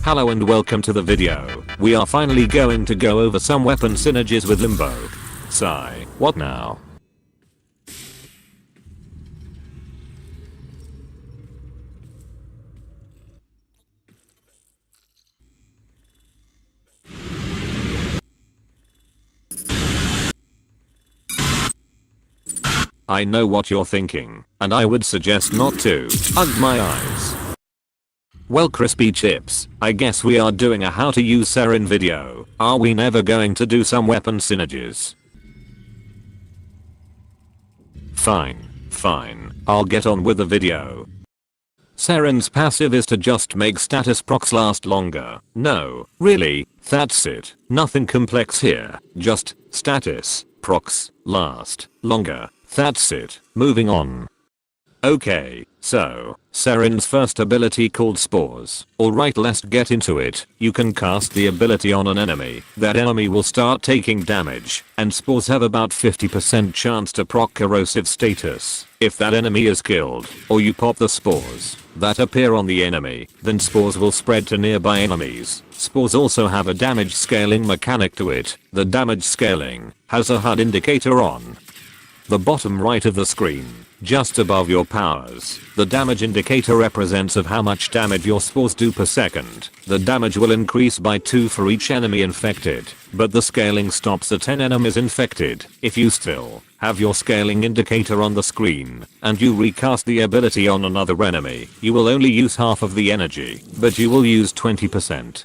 Hello and welcome to the video. We are finally going to go over some weapon synergies with Limbo. Sigh, what now? I know what you're thinking, and I would suggest not to. Ugh, my eyes. Well, crispy chips, I guess we are doing a how to use Saryn video. Are we never going to do some weapon synergies? Fine, I'll get on with the video. Saryn's passive is to just make status procs last longer. No, really, that's it. Nothing complex here. Just status procs last longer. That's it. Moving on. Okay, so Saryn's first ability called Spores. Alright, let's get into it. You can cast the ability on an enemy. That enemy will start taking damage, and spores have about 50% chance to proc corrosive status. If that enemy is killed, or you pop the spores that appear on the enemy, then spores will spread to nearby enemies. Spores also have a damage scaling mechanic to it. The damage scaling has a HUD indicator on the bottom right of the screen, just above your powers. The damage indicator represents of how much damage your spores do per second. The damage will increase by 2 for each enemy infected, but the scaling stops at 10 enemies infected. If you still have your scaling indicator on the screen, and you recast the ability on another enemy, you will only use half of the energy, but you will use 20%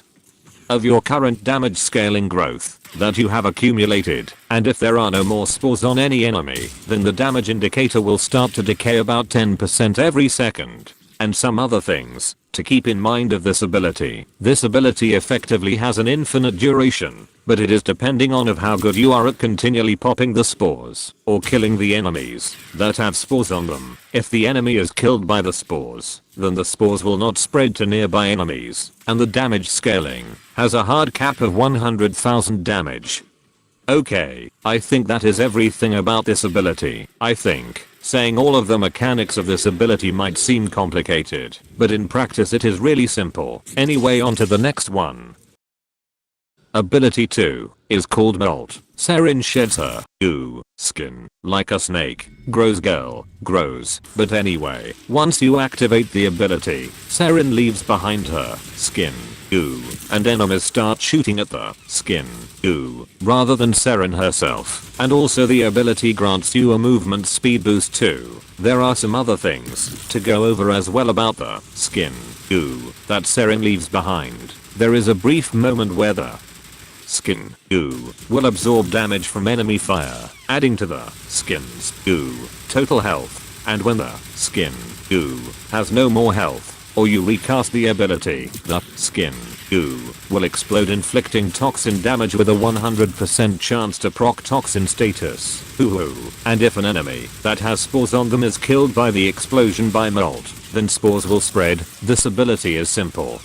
of your current damage scaling growth that you have accumulated, and if there are no more spores on any enemy, then the damage indicator will start to decay about 10% every second. And some other things to keep in mind of this ability. This ability effectively has an infinite duration, but it is depending on of how good you are at continually popping the spores, or killing the enemies that have spores on them. If the enemy is killed by the spores, then the spores will not spread to nearby enemies, and the damage scaling has a hard cap of 100,000 damage. Okay, I think that is everything about this ability. I think saying all of the mechanics of this ability might seem complicated, but in practice it is really simple. Anyway, on to the next one. Ability 2 is called Molt. Saryn sheds her skin like a snake. Grows girl. Grows. But anyway, once you activate the ability, Saryn leaves behind her skin and enemies start shooting at the skin rather than Saryn herself. And also the ability grants you a movement speed boost too. There are some other things to go over as well about the skin that Saryn leaves behind. There is a brief moment where the skin will absorb damage from enemy fire, adding to the skin's total health. And when the skin has no more health, or you recast the ability, the skin will explode, inflicting toxin damage with a 100% chance to proc toxin status. And if an enemy that has spores on them is killed by the explosion by Molt, then spores will spread. This ability is simple.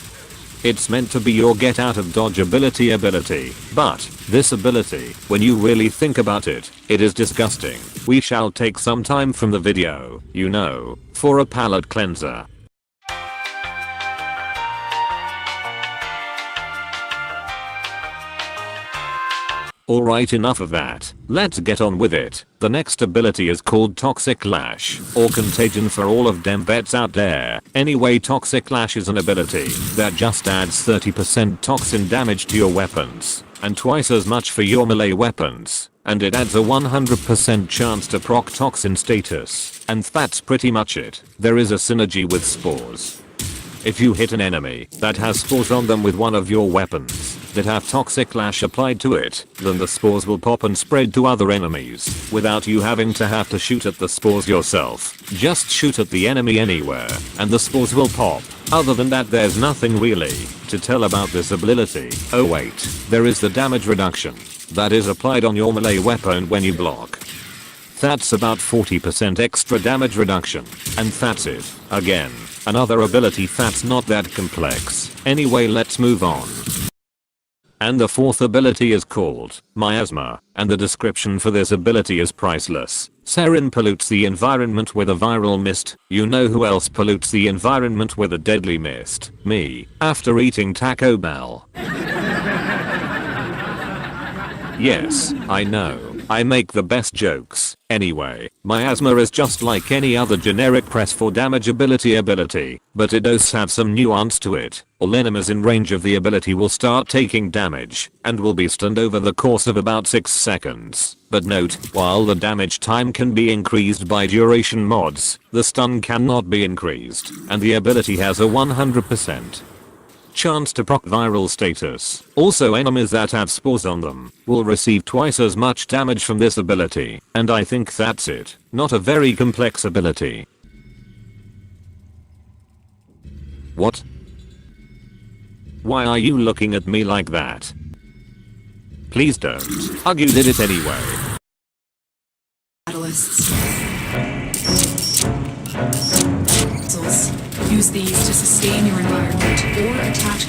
It's meant to be your get out of dodge ability, but this ability, when you really think about it, it is disgusting. We shall take some time from the video, you know, for a palate cleanser. Alright, enough of that. Let's get on with it. The next ability is called Toxic Lash, or Contagion for all of dem vets out there. Anyway, Toxic Lash is an ability that just adds 30% toxin damage to your weapons, and twice as much for your melee weapons, and it adds a 100% chance to proc toxin status. And that's pretty much it. There is a synergy with spores. If you hit an enemy that has spores on them with one of your weapons that have Toxic Lash applied to it, then the spores will pop and spread to other enemies without you having to have to shoot at the spores yourself. Just shoot at the enemy anywhere and the spores will pop. Other than that, there's nothing really to tell about this ability. Oh wait, there is the damage reduction that is applied on your melee weapon when you block. That's about 40% extra damage reduction, and that's it. Again, another ability that's not that complex. Anyway, let's move on. And the fourth ability is called Miasma, and the description for this ability is priceless. Saryn pollutes the environment with a viral mist. You know who else pollutes the environment with a deadly mist? Me, after eating Taco Bell. Yes, I know. I make the best jokes. Anyway, Miasma is just like any other generic press for damage ability, but it does have some nuance to it. All enemies in range of the ability will start taking damage, and will be stunned over the course of about 6 seconds. But note, while the damage time can be increased by duration mods, the stun cannot be increased, and the ability has a 100% chance to proc viral status. Also, enemies that have spores on them will receive twice as much damage from this ability. And I think that's it. Not a very complex ability. What? Why are you looking at me like that? Please don't. Hug, you did it anyway. Catalysts. Use these to sustain your environment or attach